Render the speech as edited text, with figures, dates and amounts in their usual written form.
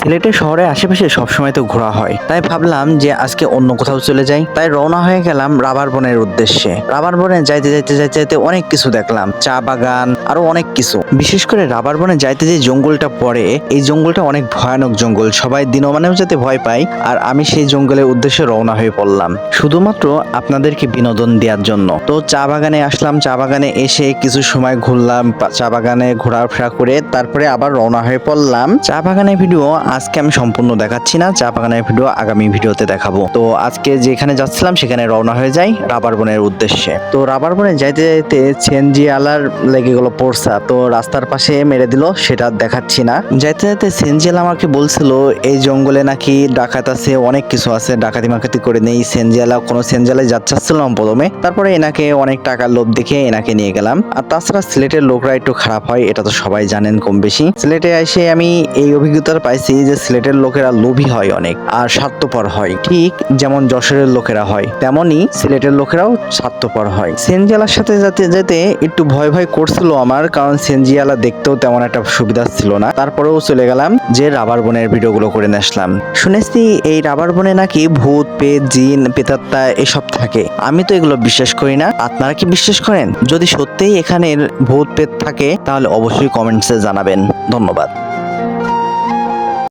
সিলেটের শহরে আশেপাশে সবসময় তো ঘোরা হয়, তাই ভাবলাম যে আজকে অন্য কোথাও চলে যাই। তাই রওনা হয়ে গেলাম রাবার বনের উদ্দেশ্যে। রাবার বনে যাইতে যাইতে যাইতে যাইতে অনেক কিছু দেখলাম, চা বাগান আরো অনেক কিছু। বিশেষ করে রাবার বনে যাইতে যে জঙ্গলটা পড়ে, এই জঙ্গলটা অনেক ভয়ানক জঙ্গল, সবাই দিনমানেও যাতে ভয় পায়। আর আমি সেই জঙ্গলের উদ্দেশ্যে রওনা হয়ে পড়লাম শুধুমাত্র আপনাদেরকে বিনোদন দেওয়ার জন্য। তো চা বাগানে আসলাম, চা বাগানে এসে কিছু সময় ঘুরলাম, চা বাগানে ঘোরাফেরা করে তারপরে আবার রওনা হয়ে পড়লাম। চা বাগানের ভিডিও আজকে আমি সম্পূর্ণ দেখাচ্ছি না, চা বাগানের ভিডিও আগামী ভিডিওতে দেখাবো। তো আজকে যেখানে যাচ্ছিলাম সেখানে রওনা হয়ে যাই রাবার বনের উদ্দেশ্যে। তো রাবার বনে যাইতে যাইতে সিএনজি আলার লেগে গেল পোরসা, তো রাস্তার পাশে মেরে দিল, সেটা দেখাচ্ছি না। যাইতে যাইতে সিএনজি আলা আমাকে বলছিল এই জঙ্গলে নাকি ডাকাত আছে, অনেক কিছু আছে, ডাকাতি মাকাতি করে নেই। সিএনজি আলা কোনো সিএনজি আলায় যাচ্ছিলাম প্রথমে, তারপরে এনাকে অনেক টাকার লোভ দেখে এনাকে নিয়ে গেলাম। আর তাছাড়া সিলেটের লোকরা একটু খারাপ হয়, এটা তো সবাই জানেন কম বেশি। সিলেটে এসে আমি এই অভিজ্ঞতা পাইছি যে সিলেটের লোকেরা লোভী হয় অনেক আর স্বার্থপর হয়, ঠিক যেমন যশোরের লোকেরা হয় তেমনই সিলেটের লোকেরাও স্বার্থপর হয়। সিএনজিওয়ালার সাথে যেতে যেতে একটু ভয় ভয় করছিল আমার, কারণ সিএনজিওয়ালা দেখতেও তেমন একটা সুবিধা ছিল না। তারপরেও চলে গেলাম যে রাবার বনের ভিডিওগুলো করে নিয়ে আসলাম। শুনেছি এই রাবার বনে নাকি ভূত পেট জিন পেতাত্তা এসব থাকে, আমি তো এগুলো বিশ্বাস করি না। আপনারা কি বিশ্বাস করেন? যদি সত্যিই এখানের ভূত পেত থাকে তাহলে অবশ্যই কমেন্টসে জানাবেন। ধন্যবাদ।